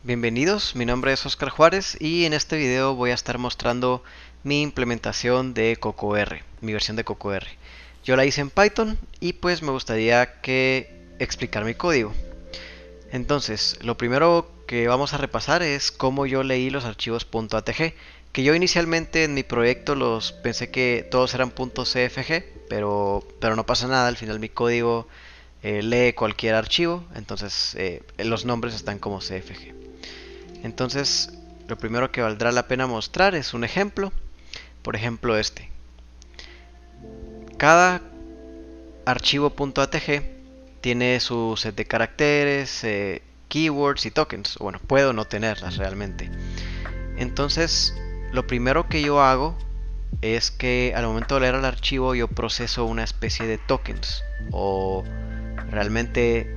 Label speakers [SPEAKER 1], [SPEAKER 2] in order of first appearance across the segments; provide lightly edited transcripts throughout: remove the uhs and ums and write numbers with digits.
[SPEAKER 1] Bienvenidos, mi nombre es Oscar Juárez y en este video voy a estar mostrando mi implementación de CocoR, mi versión de CocoR. Yo la hice en Python y pues me gustaría explicar mi código. Entonces, lo primero que vamos a repasar es cómo yo leí los archivos .atg, que yo inicialmente en mi proyecto los pensé que todos eran .cfg, pero no pasa nada, al final mi código lee cualquier archivo, entonces los nombres están como cfg. Entonces, lo primero que valdrá la pena mostrar es un ejemplo. Por ejemplo, este. Cada archivo .atg tiene su set de caracteres, keywords y tokens. Bueno, puedo no tenerlas realmente. Entonces, lo primero que yo hago es que al momento de leer el archivo yo proceso una especie de tokens o realmente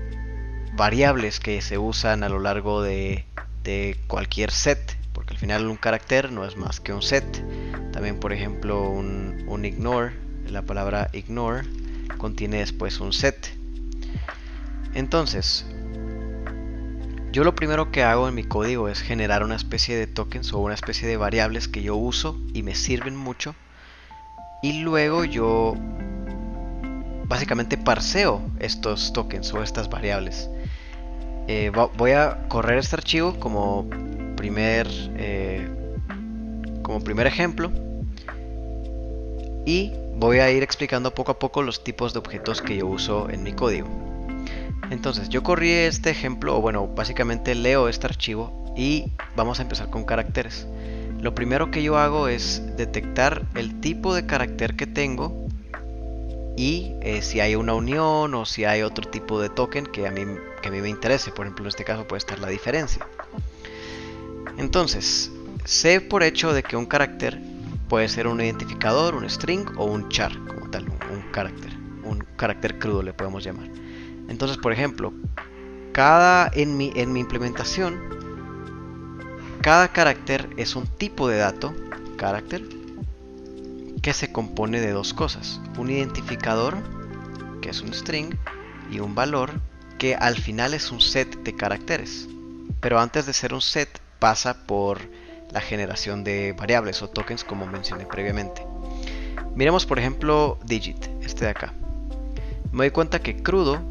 [SPEAKER 1] variables que se usan a lo largo de cualquier set, porque al final un carácter no es más que un set. También, por ejemplo, un ignore, la palabra ignore contiene después un set. Entonces, yo lo primero que hago en mi código es generar una especie de tokens o una especie de variables que yo uso y me sirven mucho, y luego yo básicamente parseo estos tokens o estas variables. Voy a correr este archivo como primer ejemplo y voy a ir explicando poco a poco los tipos de objetos que yo uso en mi código. Entonces yo corrí este ejemplo, o bueno, básicamente leo este archivo y vamos a empezar con caracteres. Lo primero que yo hago es detectar el tipo de carácter que tengo y si hay una unión o si hay otro tipo de token que a mí me interese. Por ejemplo, en este caso puede estar la diferencia. Entonces, sé por hecho de que un carácter puede ser un identificador, un string o un char, como tal, un carácter crudo le podemos llamar. Entonces, por ejemplo, en mi implementación, cada carácter es un tipo de dato, carácter, que se compone de dos cosas: un identificador, que es un string, y un valor, que al final es un set de caracteres. Pero antes de ser un set pasa por la generación de variables o tokens, como mencioné previamente. Miremos por ejemplo digit, este de acá. Me doy cuenta que crudo,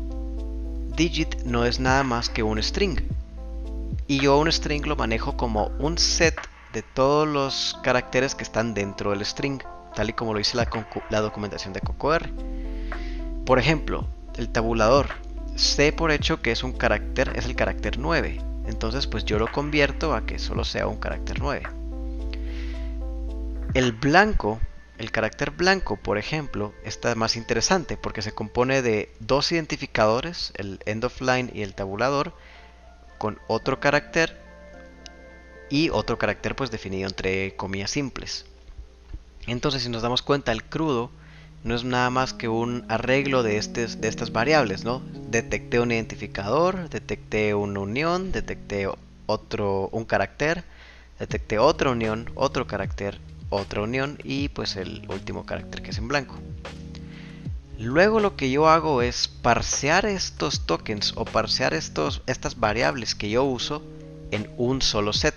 [SPEAKER 1] digit no es nada más que un string. Y yo un string lo manejo como un set de todos los caracteres que están dentro del string, tal y como lo dice la documentación de CocoR. Por ejemplo, el tabulador, sé por hecho que es un carácter, es el carácter 9. Entonces pues yo lo convierto a que solo sea un carácter 9. El blanco, el carácter blanco, por ejemplo, está más interesante porque se compone de dos identificadores, el end of line y el tabulador, con otro carácter y otro carácter pues definido entre comillas simples. Entonces, si nos damos cuenta, el crudo no es nada más que un arreglo de estas variables, ¿no? Detecté un identificador, detecté una unión, detecté un carácter, detecté otra unión, otro carácter, otra unión y pues el último carácter que es en blanco. Luego lo que yo hago es parsear estos tokens o parsear estas variables que yo uso en un solo set,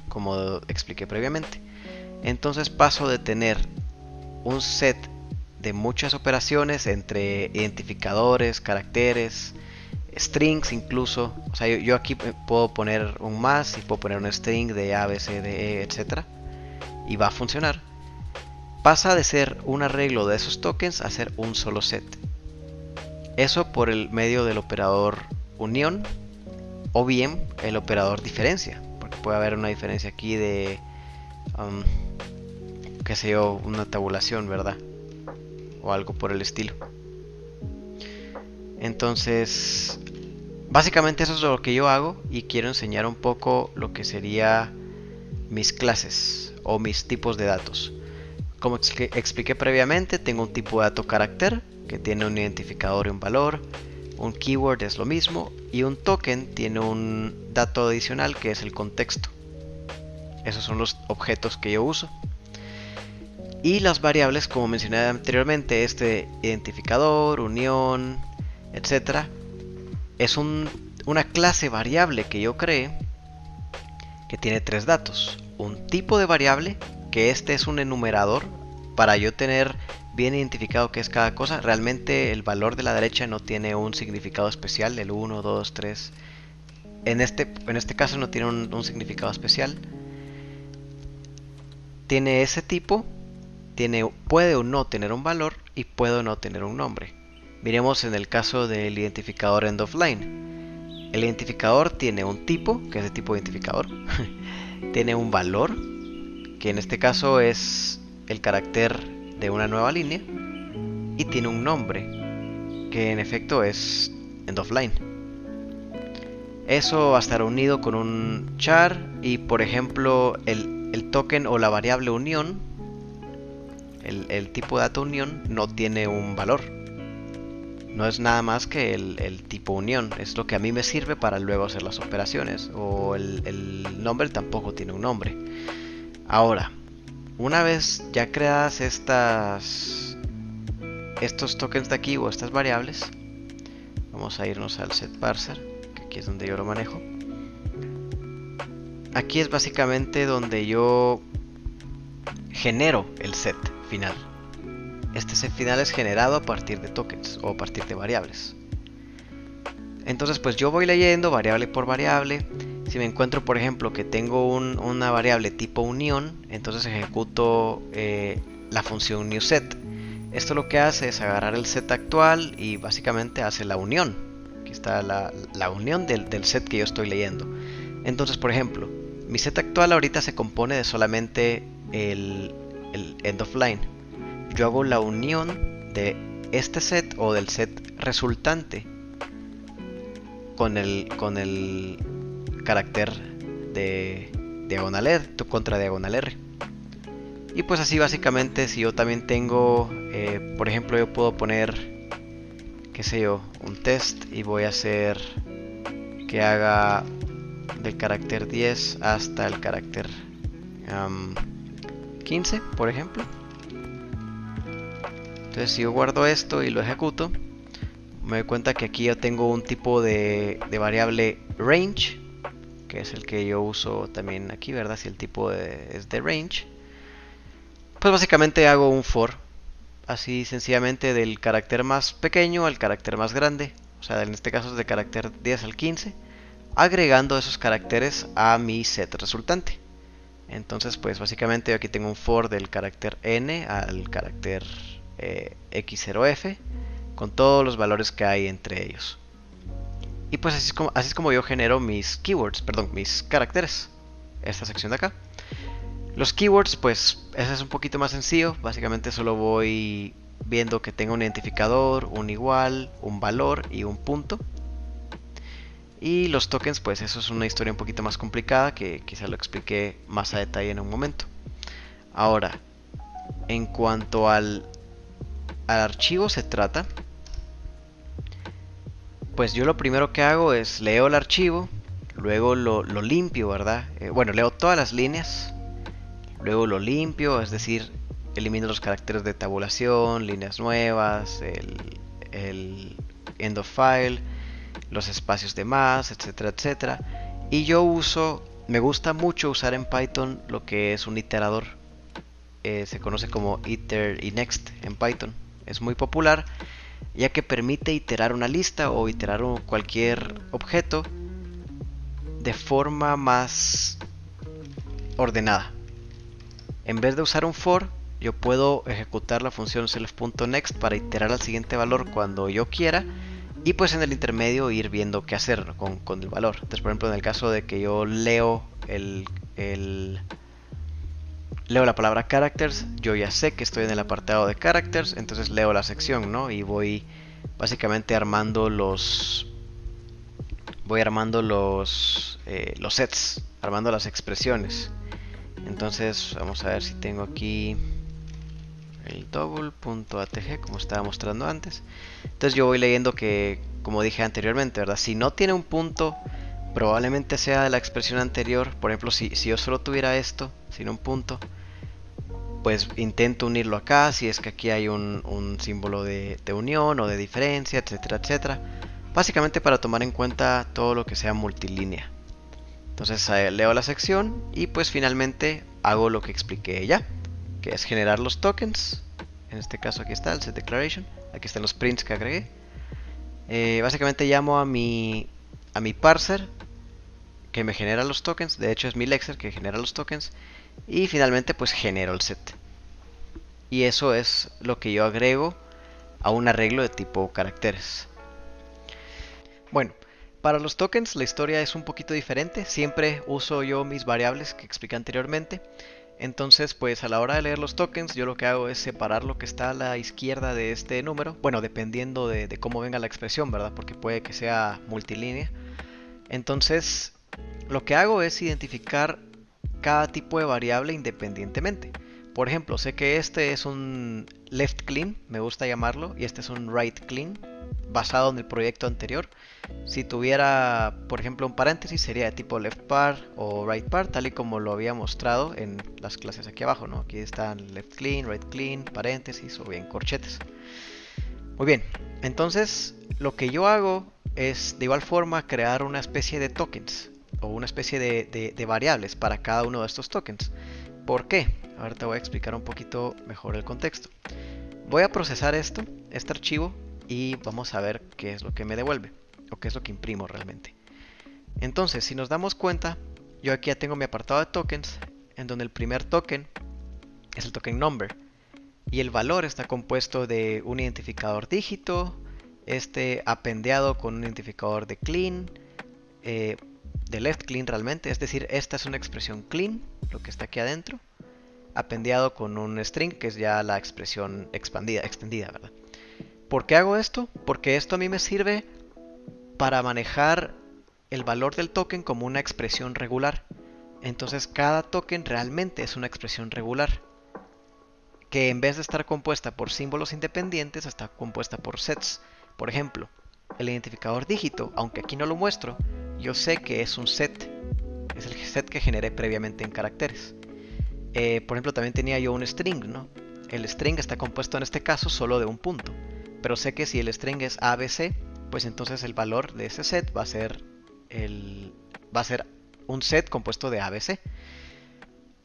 [SPEAKER 1] como expliqué previamente. Entonces paso de tener un set de muchas operaciones entre identificadores, caracteres, strings incluso. O sea, yo aquí puedo poner un más y puedo poner un string de A, B, C, D, E, etc. Y va a funcionar. Pasa de ser un arreglo de esos tokens a ser un solo set. Eso por el medio del operador unión o bien el operador diferencia. Porque puede haber una diferencia aquí de... qué sé yo, una tabulación, ¿verdad? O algo por el estilo. Entonces, básicamente eso es lo que yo hago y quiero enseñar un poco lo que sería mis clases o mis tipos de datos. Como expliqué previamente, tengo un tipo de dato carácter que tiene un identificador y un valor. Un keyword es lo mismo y un token tiene un dato adicional que es el contexto. Esos son los objetos que yo uso. Y las variables, como mencioné anteriormente, este identificador, unión, etc. es una clase variable que yo creé que tiene tres datos. Un tipo de variable, que este es un enumerador para yo tener bien identificado qué es cada cosa. Realmente el valor de la derecha no tiene un significado especial, el 1, 2, 3. En este caso no tiene un significado especial. Tiene ese tipo, puede o no tener un valor y puede o no tener un nombre. Miremos en el caso del identificador end of line. El identificador tiene un tipo, que es de tipo identificador. Tiene un valor, que en este caso es el carácter de una nueva línea. Y tiene un nombre, que en efecto es end of line. Eso va a estar unido con un char y por ejemplo el token o la variable unión, el tipo de dato unión no tiene un valor. No es nada más que el tipo unión, es lo que a mí me sirve para luego hacer las operaciones. O el nombre tampoco tiene un nombre. Ahora, una vez ya creadas estos tokens de aquí o estas variables, vamos a irnos al set parser, que aquí es donde yo lo manejo. Aquí es básicamente donde yo genero el set final. Este set final es generado a partir de tokens o a partir de variables. Entonces pues yo voy leyendo variable por variable. Si me encuentro por ejemplo que tengo una variable tipo unión, entonces ejecuto la función newSet. Esto lo que hace es agarrar el set actual y básicamente hace la unión. Aquí está la unión del set que yo estoy leyendo. Entonces por ejemplo, mi set actual ahorita se compone de solamente el end of line. Yo hago la unión de este set o del set resultante con el carácter de diagonal R, contra diagonal R. Y pues así básicamente si yo también tengo, por ejemplo yo puedo poner, qué sé yo, un test y voy a hacer que haga del carácter 10 hasta el carácter 15, por ejemplo. Entonces si yo guardo esto y lo ejecuto, me doy cuenta que aquí yo tengo un tipo de variable range, que es el que yo uso también aquí, ¿verdad? Si el tipo es de range, pues básicamente hago un for, así sencillamente del carácter más pequeño al carácter más grande, o sea, en este caso es de carácter 10 al 15, agregando esos caracteres a mi set resultante. Entonces pues básicamente yo aquí tengo un for del carácter n al carácter x0f con todos los valores que hay entre ellos. Y pues así es como yo genero mis keywords, perdón, mis caracteres. Esta sección de acá. Los keywords, pues ese es un poquito más sencillo. Básicamente solo voy viendo que tenga un identificador, un igual, un valor y un punto. Y los tokens, pues eso es una historia un poquito más complicada que quizá lo explique más a detalle en un momento. Ahora, en cuanto al archivo se trata, pues yo lo primero que hago es leo el archivo, luego lo limpio, ¿verdad? Bueno, leo todas las líneas, luego lo limpio, es decir, elimino los caracteres de tabulación, líneas nuevas, el end of file, los espacios de más, etcétera, etcétera. Y me gusta mucho usar en Python lo que es un iterador. Se conoce como iter y next en Python. Es muy popular ya que permite iterar una lista o iterar cualquier objeto de forma más ordenada. En vez de usar un for, yo puedo ejecutar la función self.next para iterar al siguiente valor cuando yo quiera y pues en el intermedio ir viendo qué hacer con el valor. Entonces por ejemplo en el caso de que yo leo leo la palabra characters, yo ya sé que estoy en el apartado de characters, entonces leo la sección, ¿no? Y voy básicamente armando los sets, armando las expresiones. Entonces vamos a ver si tengo aquí el double.atg como estaba mostrando antes. Entonces yo voy leyendo que, como dije anteriormente, ¿verdad? Si no tiene un punto, probablemente sea de la expresión anterior. Por ejemplo, si yo solo tuviera esto sin un punto, pues intento unirlo acá, si es que aquí hay un símbolo de unión o de diferencia, etcétera, etcétera. Básicamente para tomar en cuenta todo lo que sea multilínea. Entonces leo la sección y pues finalmente hago lo que expliqué ya, que es generar los tokens. En este caso aquí está el setDeclaration, aquí están los prints que agregué. Básicamente llamo a mi parser que me genera los tokens, de hecho es mi Lexer que genera los tokens, y finalmente pues genero el set. Y eso es lo que yo agrego a un arreglo de tipo caracteres. Bueno, para los tokens la historia es un poquito diferente. Siempre uso yo mis variables que expliqué anteriormente. Entonces, pues a la hora de leer los tokens, yo lo que hago es separar lo que está a la izquierda de este número. Bueno, dependiendo de cómo venga la expresión, ¿verdad? Porque puede que sea multilínea. Entonces, lo que hago es identificar cada tipo de variable independientemente. Por ejemplo, sé que este es un left clean, me gusta llamarlo, y este es un right clean, basado en el proyecto anterior. Si tuviera, por ejemplo, un paréntesis, sería de tipo left par o right par, tal y como lo había mostrado en las clases aquí abajo, ¿no? Aquí están left clean, right clean, paréntesis o bien corchetes. Muy bien, entonces lo que yo hago es de igual forma crear una especie de tokens o una especie de variables para cada uno de estos tokens. ¿Por qué? Ahora te voy a explicar un poquito mejor el contexto. Voy a procesar este archivo, y vamos a ver qué es lo que me devuelve o qué es lo que imprimo realmente. Entonces, si nos damos cuenta, yo aquí ya tengo mi apartado de tokens, en donde el primer token es el token number, y el valor está compuesto de un identificador dígito, apendeado con un identificador de clean, de left clean realmente, es decir, esta es una expresión clean, lo que está aquí adentro, apendeado con un string, que es ya la expresión extendida, ¿verdad? ¿Por qué hago esto? Porque esto a mí me sirve para manejar el valor del token como una expresión regular. Entonces cada token realmente es una expresión regular, que en vez de estar compuesta por símbolos independientes, está compuesta por sets. Por ejemplo, el identificador dígito, aunque aquí no lo muestro, yo sé que es un set. Es el set que generé previamente en caracteres. Por ejemplo, también tenía yo un string, ¿no? El string está compuesto en este caso solo de un punto. Pero sé que si el string es ABC, pues entonces el valor de ese set va a ser un set compuesto de ABC.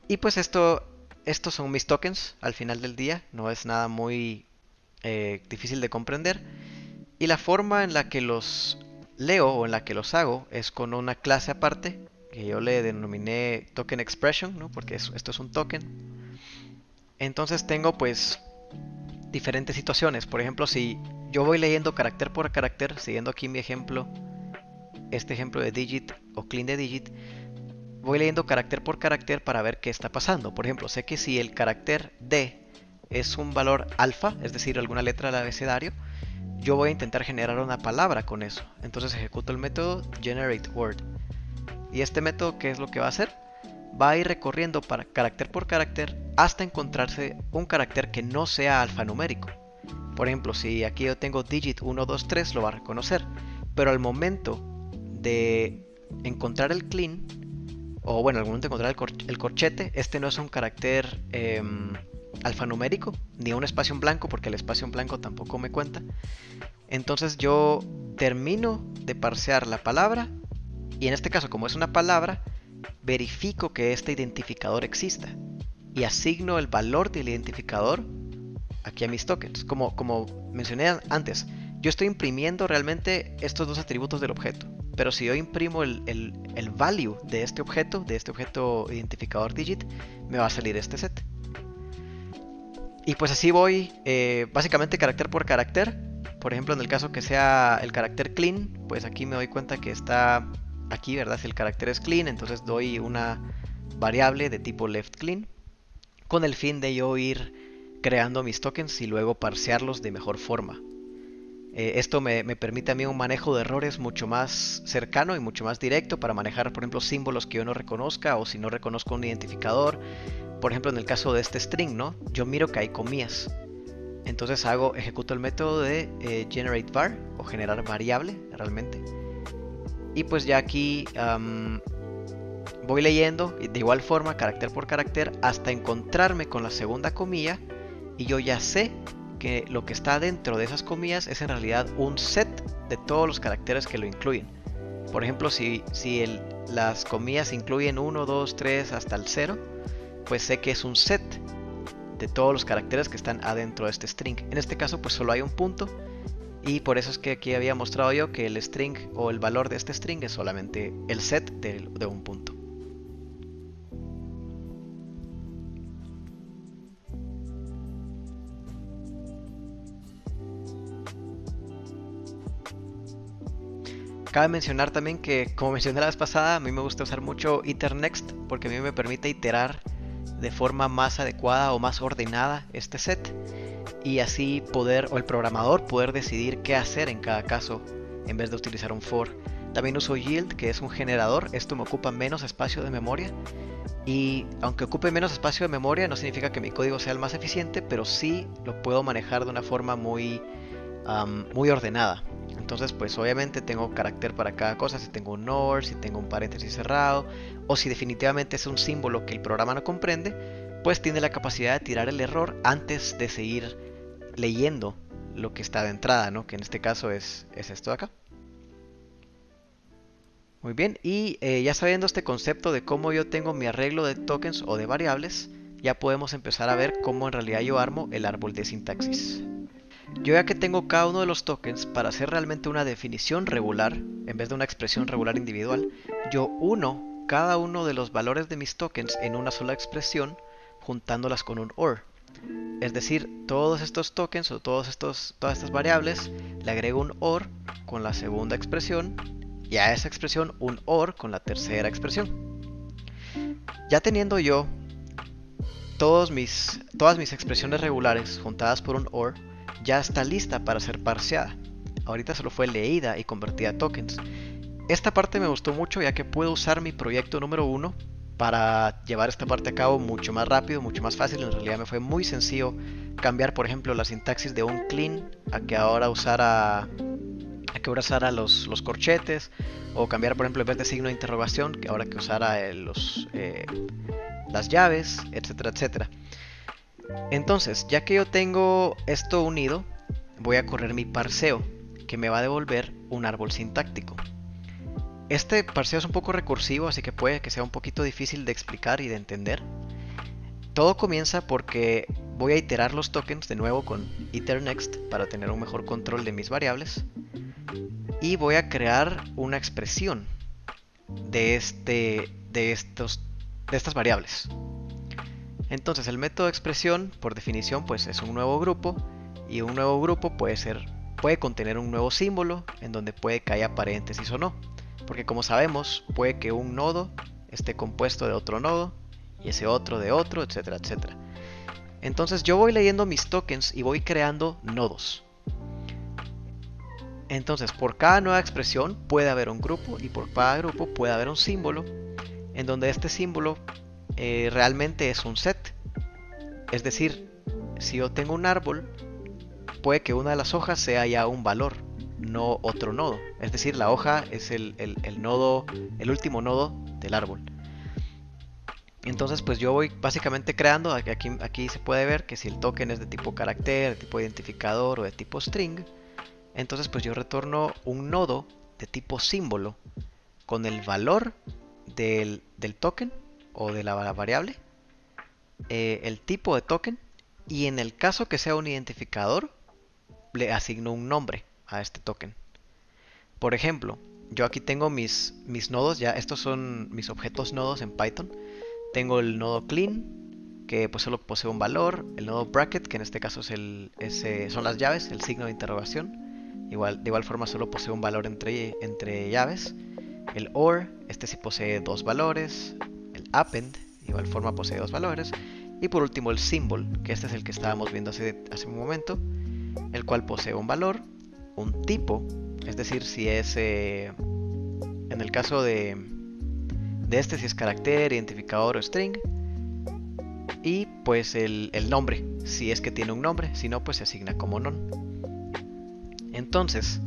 [SPEAKER 1] Y pues estos son mis tokens al final del día. No es nada muy difícil de comprender. Y la forma en la que los leo o en la que los hago es con una clase aparte que yo le denominé token expression, ¿no? Porque esto es un token. Entonces tengo pues diferentes situaciones. Por ejemplo, si yo voy leyendo carácter por carácter, siguiendo aquí mi ejemplo, este ejemplo de digit o clean de digit, voy leyendo carácter por carácter para ver qué está pasando. Por ejemplo, sé que si el carácter D es un valor alfa, es decir, alguna letra del abecedario, yo voy a intentar generar una palabra con eso. Entonces ejecuto el método generateWord. Y este método, ¿qué es lo que va a hacer? Va a ir recorriendo para carácter por carácter hasta encontrarse un carácter que no sea alfanumérico. Por ejemplo, si aquí yo tengo digit 1, 2, 3, lo va a reconocer. Pero al momento de encontrar el clean, o bueno, al momento de encontrar el corchete, este no es un carácter alfanumérico, ni un espacio en blanco, porque el espacio en blanco tampoco me cuenta. Entonces yo termino de parsear la palabra, y en este caso, como es una palabra, verifico que este identificador exista y asigno el valor del identificador aquí a mis tokens. Como mencioné antes, yo estoy imprimiendo realmente estos dos atributos del objeto, pero si yo imprimo el value de este objeto identificador digit, me va a salir este set. Y pues así voy, básicamente carácter por carácter. Por ejemplo, en el caso que sea el carácter clean, pues aquí me doy cuenta que está aquí, ¿verdad? Si el carácter es clean, entonces doy una variable de tipo left clean, con el fin de yo ir creando mis tokens y luego parsearlos de mejor forma. Esto me permite a mí un manejo de errores mucho más cercano y mucho más directo para manejar, por ejemplo, símbolos que yo no reconozca, o si no reconozco un identificador. Por ejemplo, en el caso de este string, ¿no? Yo miro que hay comillas. Entonces ejecuto el método de generateVar, o generar variable realmente. Y pues ya aquí voy leyendo de igual forma, carácter por carácter, hasta encontrarme con la segunda comilla, y yo ya sé que lo que está dentro de esas comillas es en realidad un set de todos los caracteres que lo incluyen. Por ejemplo, si las comillas incluyen 1, 2, 3 hasta el 0, pues sé que es un set de todos los caracteres que están adentro de este string. En este caso pues solo hay un punto, y por eso es que aquí había mostrado yo que el string o el valor de este string es solamente el set de un punto. Cabe mencionar también que, como mencioné la vez pasada, a mí me gusta usar mucho iterNext porque a mí me permite iterar de forma más adecuada o más ordenada este set, y así poder, o el programador poder decidir qué hacer en cada caso en vez de utilizar un for. También uso yield, que es un generador. Esto me ocupa menos espacio de memoria, y aunque ocupe menos espacio de memoria no significa que mi código sea el más eficiente, pero sí lo puedo manejar de una forma muy ordenada. Entonces pues obviamente tengo carácter para cada cosa, si tengo un OR, si tengo un paréntesis cerrado, o si definitivamente es un símbolo que el programa no comprende, pues tiene la capacidad de tirar el error antes de seguir leyendo lo que está de entrada, ¿no? Que en este caso es esto de acá. Muy bien, y ya sabiendo este concepto de cómo yo tengo mi arreglo de tokens o de variables, ya podemos empezar a ver cómo en realidad yo armo el árbol de sintaxis. Yo ya que tengo cada uno de los tokens, para hacer realmente una definición regular, en vez de una expresión regular individual, yo uno cada uno de los valores de mis tokens en una sola expresión, juntándolas con un OR. Es decir, todos estos tokens o todas estas variables, le agrego un OR con la segunda expresión, y a esa expresión un OR con la tercera expresión. Ya teniendo yo todas mis expresiones regulares juntadas por un OR, ya está lista para ser parseada. Ahorita solo fue leída y convertida a tokens. Esta parte me gustó mucho, ya que puedo usar mi proyecto número 1 para llevar esta parte a cabo mucho más rápido, mucho más fácil. En realidad me fue muy sencillo cambiar, por ejemplo, la sintaxis de un clean a que ahora usara los corchetes, o cambiar, por ejemplo, en vez de signo de interrogación, que ahora que usara las llaves, etcétera, etcétera. Entonces, ya que yo tengo esto unido, voy a correr mi parseo, que me va a devolver un árbol sintáctico. Este parseo es un poco recursivo, así que puede que sea un poquito difícil de explicar y de entender. Todo comienza porque voy a iterar los tokens de nuevo con iterNext para tener un mejor control de mis variables, y voy a crear una expresión de estas variables. Entonces el método expresión, por definición, pues es un nuevo grupo, y un nuevo grupo puede contener un nuevo símbolo en donde puede que haya paréntesis o no, porque como sabemos puede que un nodo esté compuesto de otro nodo y ese otro de otro, etcétera, etcétera. Entonces yo voy leyendo mis tokens y voy creando nodos. Entonces por cada nueva expresión puede haber un grupo, y por cada grupo puede haber un símbolo, en donde este símbolo realmente es un set. Es decir, si yo tengo un árbol, puede que una de las hojas sea ya un valor, no otro nodo. Es decir, la hoja es el nodo, el último nodo del árbol. Entonces pues yo voy básicamente creando, aquí se puede ver que si el token es de tipo carácter, de tipo identificador o de tipo string, entonces pues yo retorno un nodo de tipo símbolo con el valor del token o de la variable, el tipo de token, y en el caso que sea un identificador, le asigno un nombre a este token. Por ejemplo, yo aquí tengo mis nodos, ya estos son mis objetos nodos en Python. Tengo el nodo clean, que pues solo posee un valor, el nodo bracket, que en este caso son las llaves, el signo de interrogación. De igual forma solo posee un valor entre llaves. El OR, este sí posee dos valores. El append, de igual forma posee dos valores. Y por último el symbol, que este es el que estábamos viendo hace un momento, el cual posee un valor, un tipo, es decir, si es, en el caso de este, si es carácter, identificador o string, y pues el nombre, si es que tiene un nombre, si no pues se asigna como none. Entonces,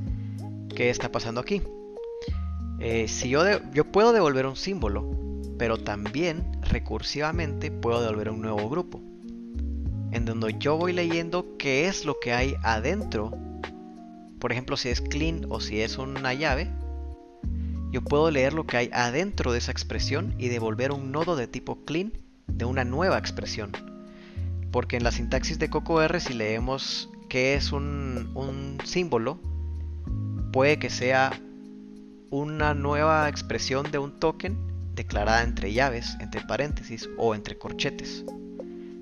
[SPEAKER 1] ¿qué está pasando aquí? Si yo puedo devolver un símbolo, pero también recursivamente puedo devolver un nuevo grupo, en donde yo voy leyendo qué es lo que hay adentro. Por ejemplo, si es clean o si es una llave, yo puedo leer lo que hay adentro de esa expresión y devolver un nodo de tipo clean de una nueva expresión. Porque en la sintaxis de CocoR, si leemos qué es un símbolo, puede que sea una nueva expresión de un token declarada entre llaves, entre paréntesis o entre corchetes.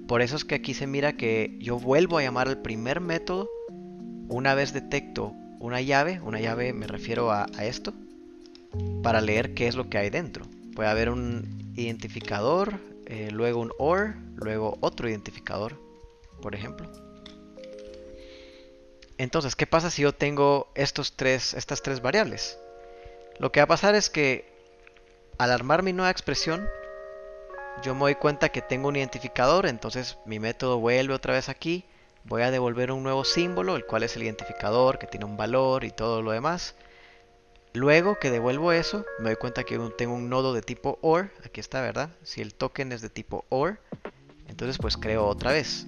[SPEAKER 1] Por eso es que aquí se mira que yo vuelvo a llamar al primer método una vez detecto una llave me refiero a esto, para leer qué es lo que hay dentro. Puede haber un identificador, luego un OR, luego otro identificador, por ejemplo. Entonces, ¿qué pasa si yo tengo estas tres variables? Lo que va a pasar es que al armar mi nueva expresión, yo me doy cuenta que tengo un identificador, entonces mi método vuelve otra vez aquí, voy a devolver un nuevo símbolo, el cual es el identificador, que tiene un valor y todo lo demás. Luego que devuelvo eso, me doy cuenta que tengo un nodo de tipo OR, aquí está, ¿verdad? Si el token es de tipo OR, entonces pues creo otra vez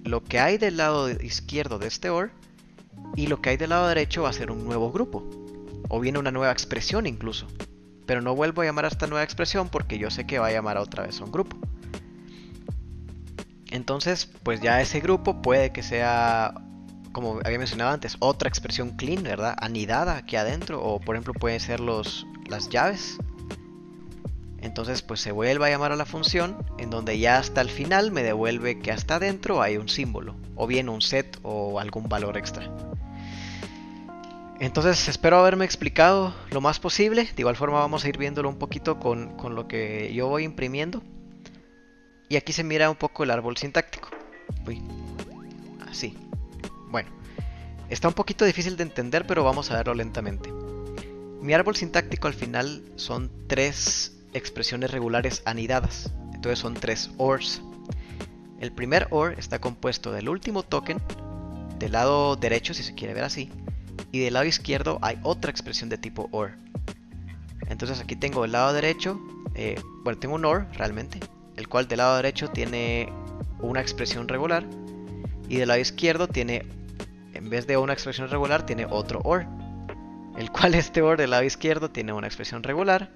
[SPEAKER 1] lo que hay del lado izquierdo de este OR y lo que hay del lado derecho va a ser un nuevo grupo, o viene una nueva expresión incluso. Pero no vuelvo a llamar a esta nueva expresión porque yo sé que va a llamar otra vez a un grupo. Entonces, pues ya ese grupo puede que sea, como había mencionado antes, otra expresión clean, ¿verdad? Anidada aquí adentro. O por ejemplo pueden ser las llaves. Entonces pues se vuelve a llamar a la función en donde ya hasta el final me devuelve que hasta adentro hay un símbolo. O bien un set o algún valor extra. Entonces espero haberme explicado lo más posible. De igual forma vamos a ir viéndolo un poquito con lo que yo voy imprimiendo. Y aquí se mira un poco el árbol sintáctico. Uy, así. Bueno, está un poquito difícil de entender, pero vamos a verlo lentamente. Mi árbol sintáctico al final son tres expresiones regulares anidadas. Entonces son tres ORs. El primer OR está compuesto del último token, del lado derecho si se quiere ver así, y del lado izquierdo hay otra expresión de tipo OR. Entonces aquí tengo el lado derecho, bueno, tengo un OR realmente, el cual del lado derecho tiene una expresión regular y del lado izquierdo tiene, en vez de una expresión regular, tiene otro OR, el cual este OR del lado izquierdo tiene una expresión regular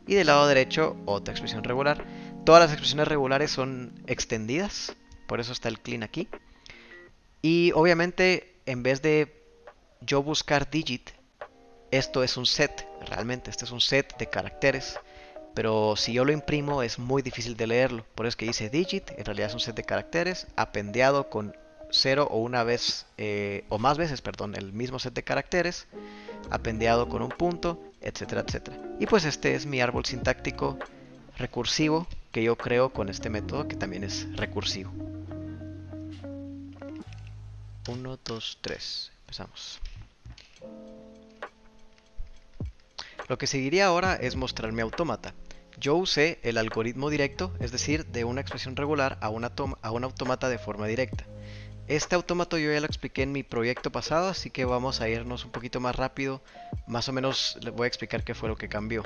[SPEAKER 1] y del lado derecho otra expresión regular. Todas las expresiones regulares son extendidas, por eso está el clean aquí. Y obviamente en vez de yo buscar digit, esto es un set, realmente este es un set de caracteres. Pero si yo lo imprimo es muy difícil de leerlo. Por eso es que dice digit, en realidad es un set de caracteres apendeado con 0 o una vez, o más veces, perdón, el mismo set de caracteres, apendeado con un punto, etcétera, etcétera. Y pues este es mi árbol sintáctico recursivo que yo creo con este método que también es recursivo. 1, 2, 3. Empezamos. Lo que seguiría ahora es mostrar mi autómata. Yo usé el algoritmo directo, es decir, de una expresión regular a un autómata de forma directa. Este autómata yo ya lo expliqué en mi proyecto pasado, así que vamos a irnos un poquito más rápido. Más o menos les voy a explicar qué fue lo que cambió.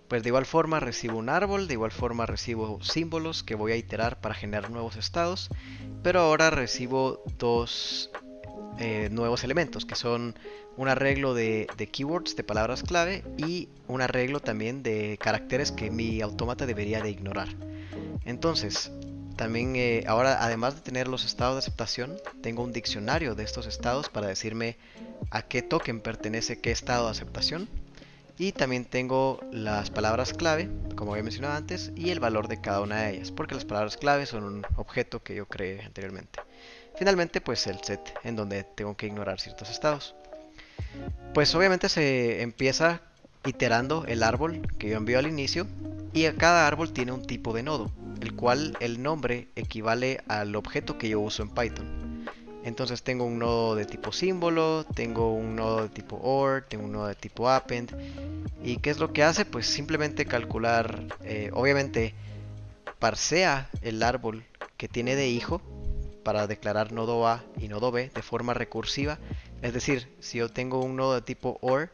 [SPEAKER 1] Pues de igual forma recibo un árbol, de igual forma recibo símbolos que voy a iterar para generar nuevos estados, pero ahora recibo dos nuevos elementos que son un arreglo de keywords, de palabras clave y un arreglo también de caracteres que mi autómata debería de ignorar. Entonces, también ahora además de tener los estados de aceptación, tengo un diccionario de estos estados para decirme a qué token pertenece qué estado de aceptación. Y también tengo las palabras clave, como había mencionado antes, y el valor de cada una de ellas, porque las palabras clave son un objeto que yo creé anteriormente. Finalmente, pues el set en donde tengo que ignorar ciertos estados. Pues obviamente se empieza iterando el árbol que yo envío al inicio, y a cada árbol tiene un tipo de nodo, el cual el nombre equivale al objeto que yo uso en Python. Entonces tengo un nodo de tipo símbolo, tengo un nodo de tipo OR, tengo un nodo de tipo append. ¿Y qué es lo que hace? Pues simplemente calcular, obviamente parsea el árbol que tiene de hijo para declarar nodo A y nodo B de forma recursiva. Es decir, si yo tengo un nodo de tipo OR,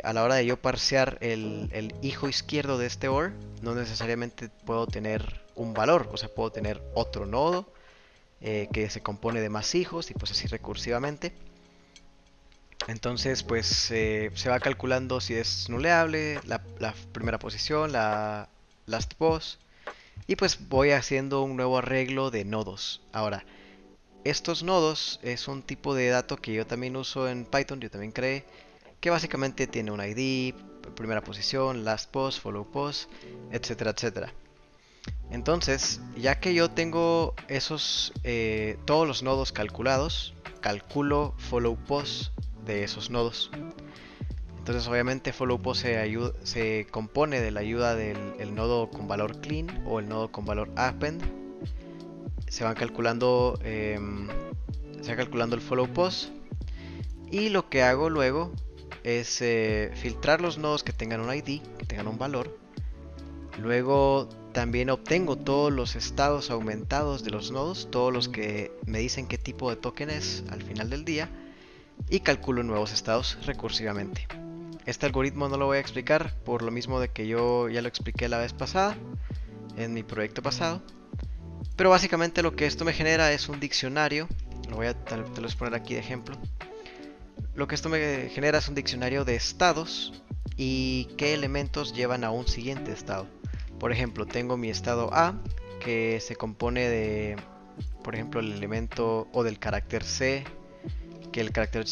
[SPEAKER 1] a la hora de yo parsear el hijo izquierdo de este OR, no necesariamente puedo tener un valor, o sea, puedo tener otro nodo que se compone de más hijos y pues así recursivamente. Entonces pues se va calculando si es nuleable, la primera posición, la last pos, y pues voy haciendo un nuevo arreglo de nodos. Ahora, estos nodos es un tipo de dato que yo también uso en Python, yo también creé, que básicamente tiene un ID, primera posición, last pos, follow pos, etcétera, etcétera. Entonces, ya que yo tengo esos todos los nodos calculados, calculo follow pos de esos nodos. Entonces, obviamente, follow pos se compone de la ayuda del el nodo con valor clean o el nodo con valor append. Se van calculando, se va calculando el follow pos. Y lo que hago luego es filtrar los nodos que tengan un ID, que tengan un valor. Luego también obtengo todos los estados aumentados de los nodos, todos los que me dicen qué tipo de token es al final del día, y calculo nuevos estados recursivamente. Este algoritmo no lo voy a explicar por lo mismo de que yo ya lo expliqué la vez pasada, en mi proyecto pasado. Pero básicamente lo que esto me genera es un diccionario. Te lo voy a poner aquí de ejemplo. Lo que esto me genera es un diccionario de estados y qué elementos llevan a un siguiente estado. Por ejemplo, tengo mi estado A, que se compone de, por ejemplo, el elemento o del carácter C, que el carácter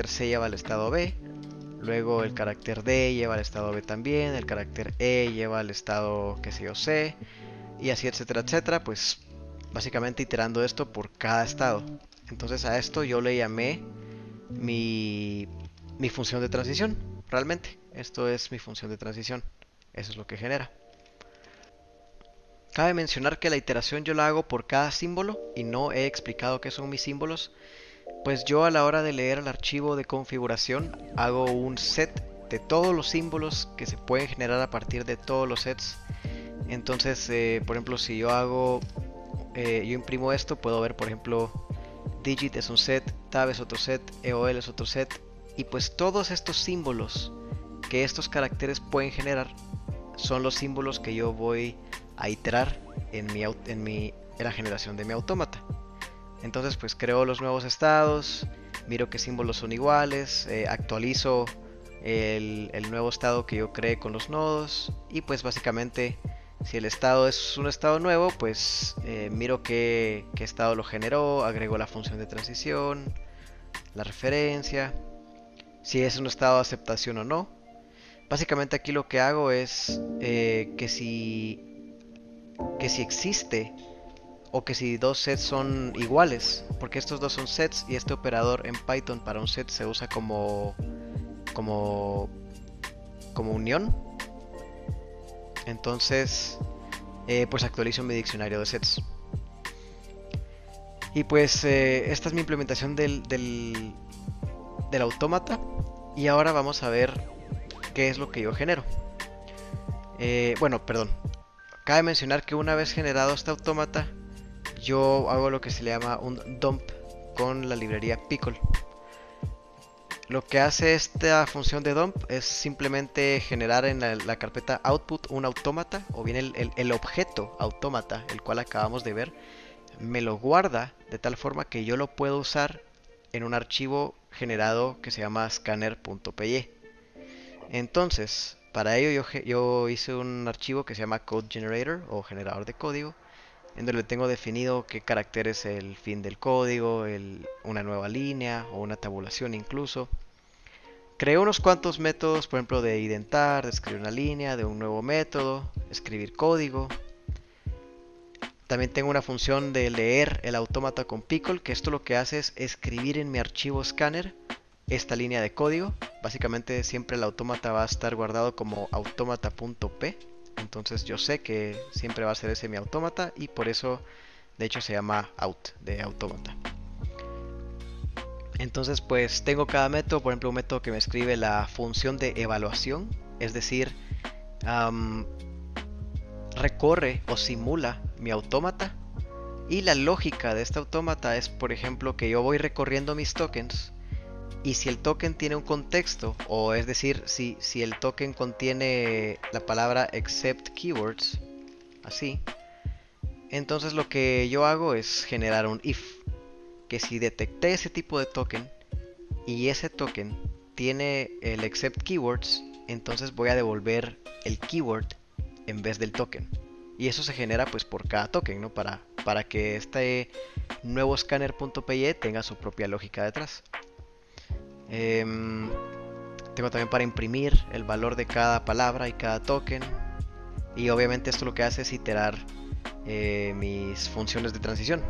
[SPEAKER 1] C lleva al estado B. Luego el carácter D lleva al estado B también, el carácter E lleva al estado, qué sé yo, C, y así, etcétera, etcétera. Pues básicamente iterando esto por cada estado. Entonces a esto yo le llamé mi, mi función de transición. Realmente, esto es mi función de transición. Eso es lo que genera. Cabe mencionar que la iteración yo la hago por cada símbolo y no he explicado qué son mis símbolos, pues yo a la hora de leer el archivo de configuración hago un set de todos los símbolos que se pueden generar a partir de todos los sets. Entonces, por ejemplo, si yo imprimo esto, puedo ver, por ejemplo, digit es un set, tab es otro set, eol es otro set, y pues todos estos símbolos que estos caracteres pueden generar son los símbolos que yo voy a iterar en la generación de mi autómata. Entonces pues creo los nuevos estados, miro qué símbolos son iguales, actualizo el nuevo estado que yo creé con los nodos y pues básicamente si el estado es un estado nuevo, pues miro qué estado lo generó, agrego la función de transición, la referencia, si es un estado de aceptación o no. Básicamente aquí lo que hago es que si existe o que si dos sets son iguales, porque estos dos son sets y este operador en Python para un set se usa como, como unión. Entonces, pues actualizo mi diccionario de sets. Y pues esta es mi implementación del autómata. Y ahora vamos a ver qué es lo que yo genero. Bueno, perdón. Cabe mencionar que una vez generado este autómata, yo hago lo que se le llama un dump con la librería Pickle. Lo que hace esta función de dump es simplemente generar en la carpeta output un autómata, o bien el objeto autómata, el cual acabamos de ver, me lo guarda de tal forma que yo lo puedo usar en un archivo generado que se llama scanner.py. Entonces, para ello yo hice un archivo que se llama code generator o generador de código, en donde tengo definido qué carácter es el fin del código, una nueva línea o una tabulación incluso. Creé unos cuantos métodos, por ejemplo, de identar, de escribir una línea, de un nuevo método, escribir código. También tengo una función de leer el autómata con Pickle, que esto lo que hace es escribir en mi archivo scanner esta línea de código. Básicamente siempre el autómata va a estar guardado como automata.p. Entonces yo sé que siempre va a ser ese mi autómata y por eso de hecho se llama out de autómata. Entonces pues tengo cada método, por ejemplo un método que me escribe la función de evaluación, es decir, recorre o simula mi autómata. Y la lógica de este autómata es, por ejemplo, que yo voy recorriendo mis tokens y si el token tiene un contexto, o es decir, si el token contiene la palabra except keywords, así, entonces lo que yo hago es generar un if, que si detecté ese tipo de token y ese token tiene el except keywords, entonces voy a devolver el keyword en vez del token. Y eso se genera pues por cada token, ¿no? Para que este nuevo scanner.py tenga su propia lógica detrás. Tengo también para imprimir el valor de cada palabra y cada token. Y obviamente esto lo que hace es iterar mis funciones de transición.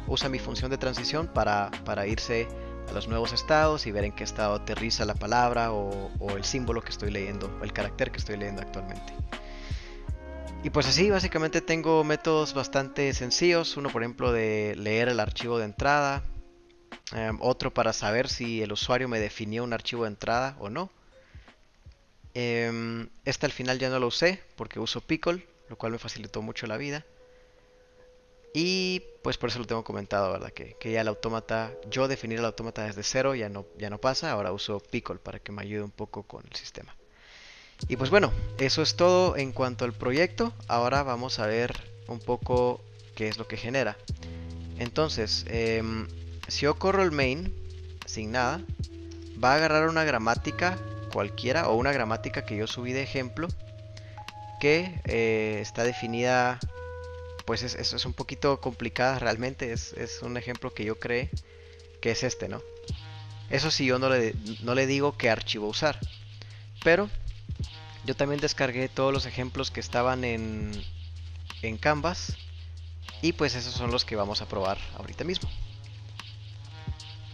[SPEAKER 1] Usa mi función de transición para irse a los nuevos estados y ver en qué estado aterriza la palabra o el símbolo que estoy leyendo, o el carácter que estoy leyendo actualmente. Y pues así básicamente tengo métodos bastante sencillos. Uno por ejemplo de leer el archivo de entrada. Otro para saber si el usuario me definió un archivo de entrada o no. Este al final ya no lo usé porque uso Pickle, lo cual me facilitó mucho la vida. Y pues por eso lo tengo comentado, ¿verdad? Que ya el autómata, yo definir el autómata desde cero ya no pasa. Ahora uso Pickle para que me ayude un poco con el sistema. Y pues bueno, eso es todo en cuanto al proyecto. Ahora vamos a ver un poco qué es lo que genera. Entonces, si yo corro el main sin nada, va a agarrar una gramática cualquiera o una gramática que yo subí de ejemplo que está definida, pues es un poquito complicada realmente, es un ejemplo que yo creé, que es este, ¿no? Eso sí, yo no le digo qué archivo usar, pero yo también descargué todos los ejemplos que estaban en Canvas y pues esos son los que vamos a probar ahorita mismo.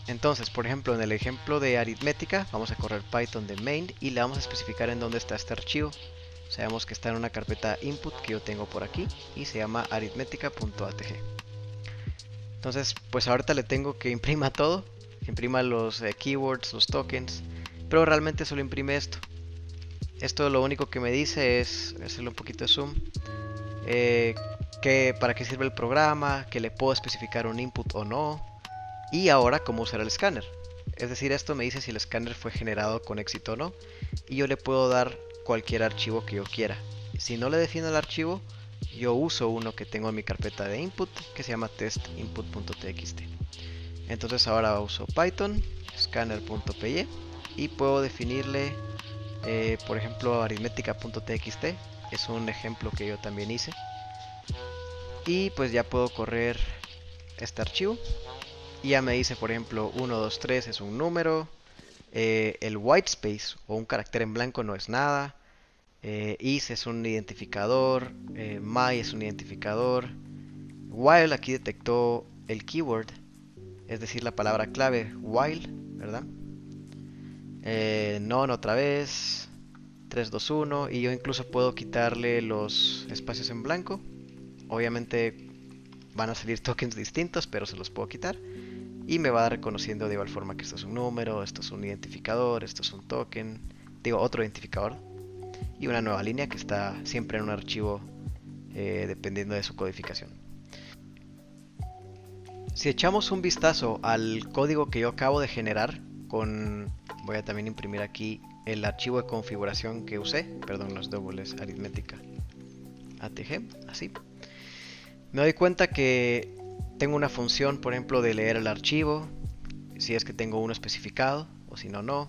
[SPEAKER 1] Entonces, por ejemplo, en el ejemplo de aritmética, vamos a correr Python de main y le vamos a especificar en dónde está este archivo. Sabemos que está en una carpeta input que yo tengo por aquí y se llama aritmética.atg. Entonces, pues ahorita le tengo que imprima todo, que imprima los keywords, los tokens, pero realmente solo imprime esto. Esto lo único que me dice es, hacerle un poquito de zoom, para qué sirve el programa, que le puedo especificar un input o no, y ahora cómo usar el escáner. Es decir, esto me dice si el escáner fue generado con éxito o no, y yo le puedo dar cualquier archivo que yo quiera. Si no le defino el archivo, yo uso uno que tengo en mi carpeta de input que se llama testinput.txt. Entonces ahora uso Python scanner.py y puedo definirle por ejemplo aritmética.txt. Es un ejemplo que yo también hice, y pues ya puedo correr este archivo y ya me dice por ejemplo 1, 2, 3 es un número, el whitespace o un carácter en blanco no es nada, is es un identificador, my es un identificador, while aquí detectó el keyword, es decir la palabra clave while, ¿verdad? None otra vez, 3, 2, 1, y yo incluso puedo quitarle los espacios en blanco. Obviamente van a salir tokens distintos, pero se los puedo quitar y me va reconociendo de igual forma que esto es un número, esto es un identificador, esto es un token, digo otro identificador, y una nueva línea que está siempre en un archivo dependiendo de su codificación. Si echamos un vistazo al código que yo acabo de generar voy a también imprimir aquí el archivo de configuración que usé, perdón, los dobles, aritmética ATG, así. Me doy cuenta que tengo una función, por ejemplo, de leer el archivo, si es que tengo uno especificado, o si no, no.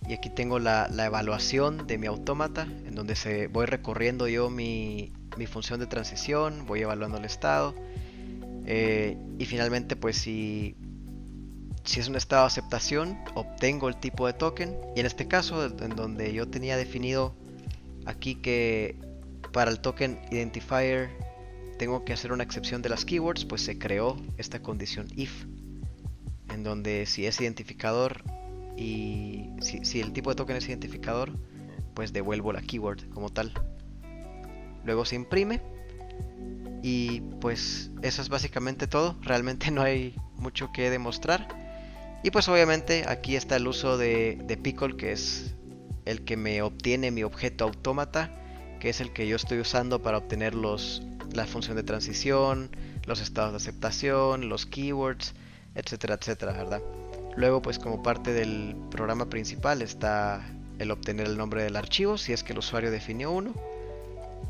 [SPEAKER 1] Y aquí tengo la evaluación de mi autómata, en donde voy recorriendo yo mi función de transición, voy evaluando el estado. Y finalmente, pues si es un estado de aceptación, obtengo el tipo de token. Y en este caso, en donde yo tenía definido aquí que para el token identifier tengo que hacer una excepción de las keywords, pues se creó esta condición if, en donde si es identificador y si el tipo de token es identificador, pues devuelvo la keyword como tal. Luego se imprime y pues eso es básicamente todo. Realmente no hay mucho que demostrar. Y pues obviamente aquí está el uso de Pickle, que es el que me obtiene mi objeto autómata, que es el que yo estoy usando para obtener la función de transición, los estados de aceptación, los keywords, etcétera, etcétera, ¿verdad? Luego, pues como parte del programa principal está el obtener el nombre del archivo, si es que el usuario definió uno,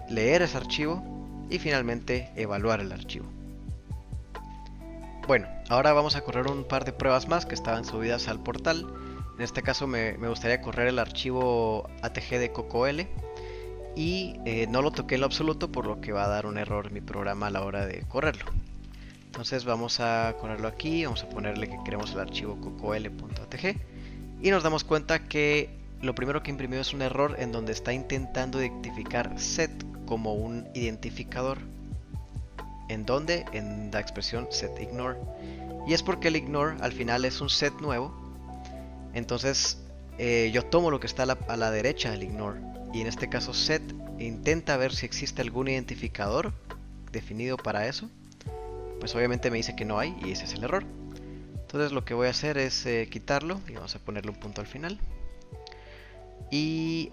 [SPEAKER 1] leer ese archivo y finalmente evaluar el archivo. Bueno, Ahora vamos a correr un par de pruebas más que estaban subidas al portal. En este caso me gustaría correr el archivo ATG de CocoL y no lo toqué en lo absoluto, por lo que va a dar un error en mi programa a la hora de correrlo. Entonces vamos a correrlo aquí, vamos a ponerle que queremos el archivo cocol.atg y nos damos cuenta que lo primero que imprimió es un error en donde está intentando identificar set como un identificador. ¿En dónde? En la expresión setIgnore. Y es porque el ignore al final es un set nuevo. Entonces yo tomo lo que está a la derecha del ignore. Y en este caso set intenta ver si existe algún identificador definido para eso. Pues obviamente me dice que no hay y ese es el error. Entonces lo que voy a hacer es quitarlo y vamos a ponerle un punto al final. Y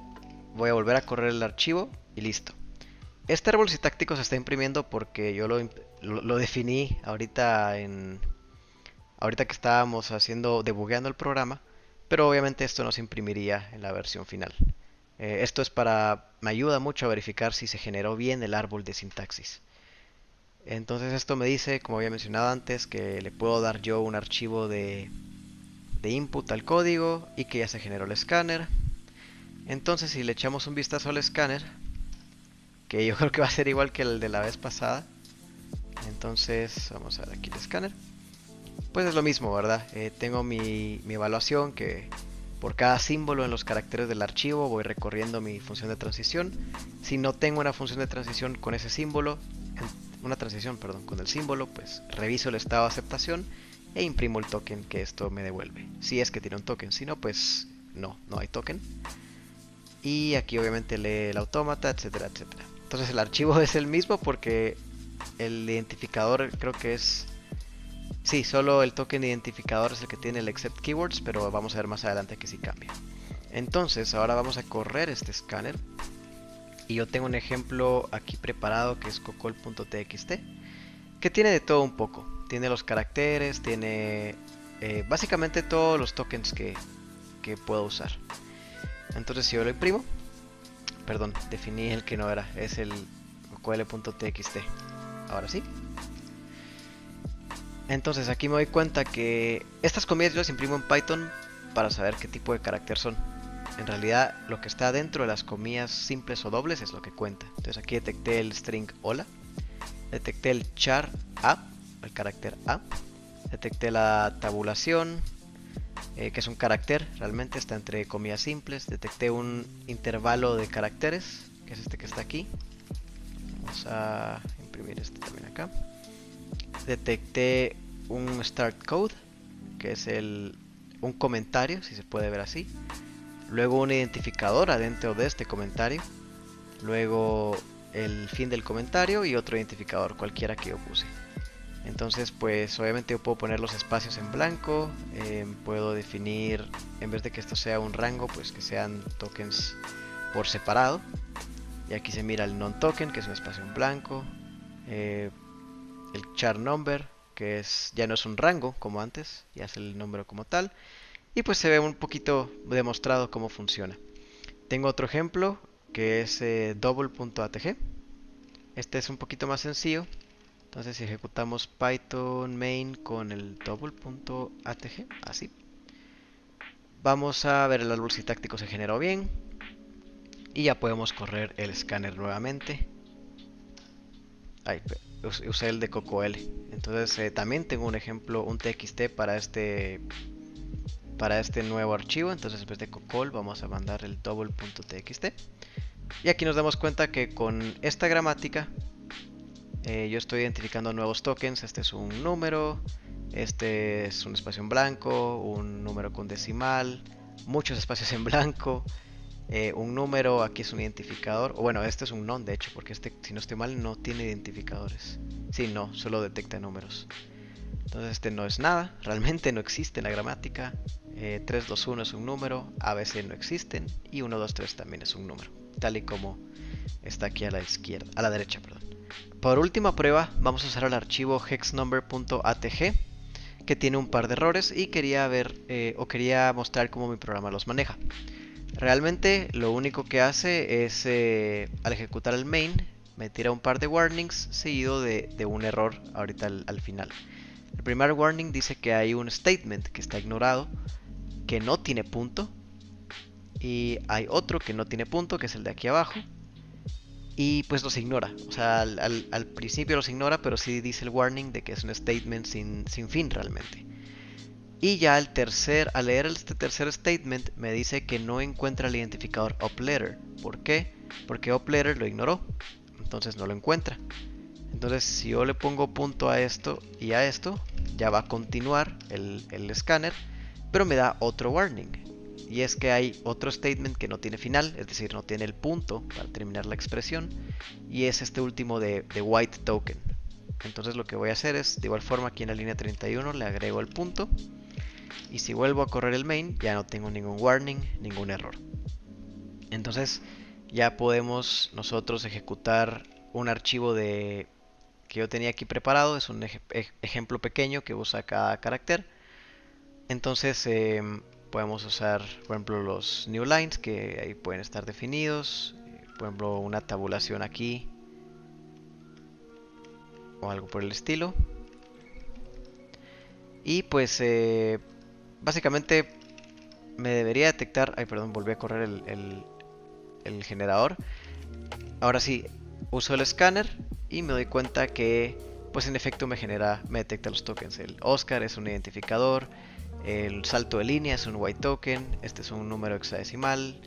[SPEAKER 1] voy a volver a correr el archivo y listo. Este árbol sintáctico se está imprimiendo porque yo lo definí ahorita que estábamos debugueando el programa, pero obviamente esto no se imprimiría en la versión final. Esto me ayuda mucho a verificar si se generó bien el árbol de sintaxis. Entonces esto me dice, como había mencionado antes, que le puedo dar yo un archivo de input al código y que ya se generó el escáner. Entonces si le echamos un vistazo al escáner, que yo creo que va a ser igual que el de la vez pasada. Entonces vamos a ver aquí el escáner. Pues es lo mismo, ¿verdad? Tengo mi evaluación que por cada símbolo en los caracteres del archivo voy recorriendo mi función de transición. Si no tengo una función de transición con ese símbolo, una transición, perdón, con el símbolo, pues reviso el estado de aceptación e imprimo el token que esto me devuelve. Si es que tiene un token, si no, pues no hay token. Y aquí obviamente lee el autómata, etcétera, etcétera. Entonces el archivo es el mismo porque el identificador creo que es... Sí, solo el token identificador es el que tiene el except keywords, pero vamos a ver más adelante que sí cambia. Entonces ahora vamos a correr este escáner. Y yo tengo un ejemplo aquí preparado que es cocol.txt, que tiene de todo un poco. Tiene los caracteres, tiene básicamente todos los tokens que puedo usar. Entonces si yo lo imprimo, perdón, definí el que no era, es el cocol.txt. Ahora sí. Entonces aquí me doy cuenta que estas comillas yo las imprimo en Python para saber qué tipo de carácter son. En realidad lo que está dentro de las comillas simples o dobles es lo que cuenta. Entonces aquí detecté el string hola, detecté el char a, el carácter a, detecté la tabulación, que es un carácter, realmente está entre comillas simples, detecté un intervalo de caracteres, que es este que está aquí. Vamos a imprimir este también acá. Detecté un start code, que es un comentario, si se puede ver así. Luego un identificador adentro de este comentario. Luego el fin del comentario y otro identificador, cualquiera que yo puse. Entonces pues obviamente yo puedo poner los espacios en blanco. Puedo definir, en vez de que esto sea un rango, pues que sean tokens por separado. Y aquí se mira el non-token, que es un espacio en blanco. El char number, que ya no es un rango como antes, ya es el número como tal. Y pues se ve un poquito demostrado cómo funciona. Tengo otro ejemplo que es double.atg. Este es un poquito más sencillo. Entonces si ejecutamos python main con el double.atg, así, vamos a ver el árbol sintáctico se generó bien. Y ya podemos correr el escáner nuevamente. Ay, usé el de CocoL. Entonces también tengo un ejemplo, un txt para este nuevo archivo. Entonces en vez de cocol vamos a mandar el double.txt. Y aquí nos damos cuenta que con esta gramática yo estoy identificando nuevos tokens. Este es un número, este es un espacio en blanco, un número con decimal, muchos espacios en blanco, un número, aquí es un identificador, o bueno, este es un non de hecho, porque este, si no estoy mal, no tiene identificadores. Sí, no, solo detecta números. Entonces este no es nada, realmente no existe en la gramática. 3, 2, 1 es un número, ABC no existen y 1, 2, 3 también es un número, tal y como está aquí a la izquierda, a la derecha, perdón. Por última prueba vamos a usar el archivo hexnumber.atg, que tiene un par de errores y quería mostrar cómo mi programa los maneja. Realmente lo único que hace es al ejecutar el main me tira un par de warnings seguido de un error ahorita al final. El primer warning dice que hay un statement que está ignorado, que no tiene punto. Y hay otro que no tiene punto, que es el de aquí abajo. Y pues los ignora. O sea, al principio los ignora, pero sí dice el warning de que es un statement sin fin realmente. Y ya al leer este tercer statement me dice que no encuentra el identificador upletter. ¿Por qué? Porque upletter lo ignoró. Entonces no lo encuentra. Entonces si yo le pongo punto a esto y a esto, ya va a continuar el escáner, pero me da otro warning. Y es que hay otro statement que no tiene final, es decir, no tiene el punto para terminar la expresión. Y es este último de white token. Entonces lo que voy a hacer es, de igual forma aquí en la línea 31 le agrego el punto. Y si vuelvo a correr el main, ya no tengo ningún warning, ningún error. Entonces ya podemos nosotros ejecutar un archivo que yo tenía aquí preparado. Es un ejemplo pequeño que usa cada carácter. Entonces podemos usar, por ejemplo, los new lines que ahí pueden estar definidos. Por ejemplo, una tabulación aquí o algo por el estilo. Y pues básicamente me debería detectar... Ay, perdón, volví a correr el generador. Ahora sí, uso el escáner y me doy cuenta que pues en efecto me detecta los tokens. El Oscar es un identificador. El salto de línea es un white token. Este es un número hexadecimal.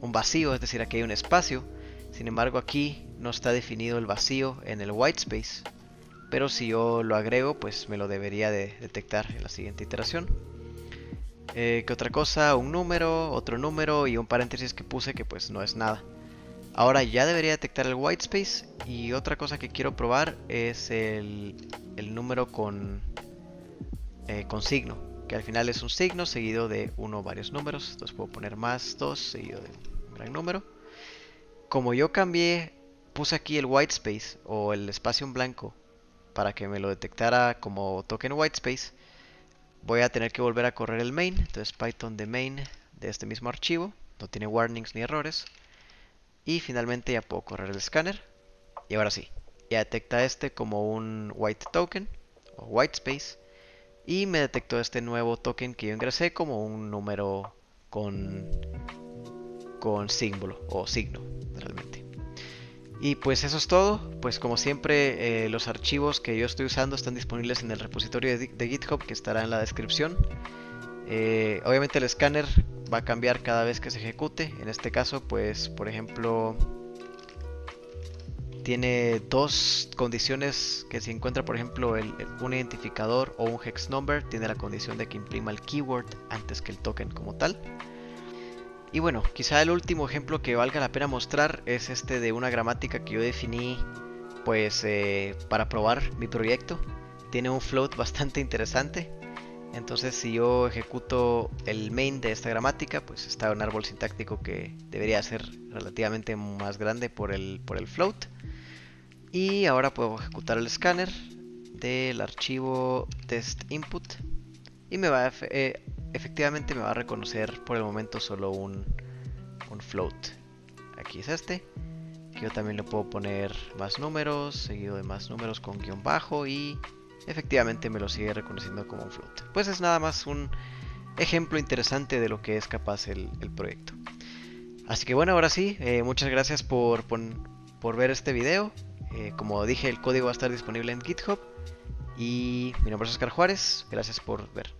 [SPEAKER 1] Un vacío, es decir, aquí hay un espacio. Sin embargo, aquí no está definido el vacío en el white space. Pero si yo lo agrego, pues me lo debería de detectar en la siguiente iteración. ¿Qué otra cosa? Un número, otro número y un paréntesis que puse que pues no es nada. Ahora ya debería detectar el white space. Y otra cosa que quiero probar es el número con signo, que al final es un signo seguido de uno o varios números. Entonces puedo poner más 2 seguido de un gran número. Como yo puse aquí el white space o el espacio en blanco para que me lo detectara como token white space, voy a tener que volver a correr el main. Entonces Python de main de este mismo archivo, no tiene warnings ni errores. Y finalmente ya puedo correr el escáner. Y ahora sí, ya detecta este como un white token o white space. Y me detectó este nuevo token que yo ingresé como un número con símbolo o signo realmente. Y pues eso es todo. Pues como siempre los archivos que yo estoy usando están disponibles en el repositorio de GitHub que estará en la descripción. Obviamente el escáner va a cambiar cada vez que se ejecute. En este caso pues por ejemplo tiene dos condiciones que si encuentra por ejemplo un identificador o un hex number, tiene la condición de que imprima el keyword antes que el token como tal. Y bueno, quizá el último ejemplo que valga la pena mostrar es este de una gramática que yo definí pues para probar mi proyecto. Tiene un float bastante interesante. Entonces si yo ejecuto el main de esta gramática, pues está un árbol sintáctico que debería ser relativamente más grande por el float. Y ahora puedo ejecutar el escáner del archivo test input y efectivamente me va a reconocer por el momento solo un float. Aquí es este, que yo también le puedo poner más números, seguido de más números con guión bajo, y efectivamente me lo sigue reconociendo como un float. Pues es nada más un ejemplo interesante de lo que es capaz el proyecto. Así que bueno, ahora sí, muchas gracias por ver este video. Como dije, el código va a estar disponible en GitHub. Y mi nombre es Oscar Juárez. Gracias por ver.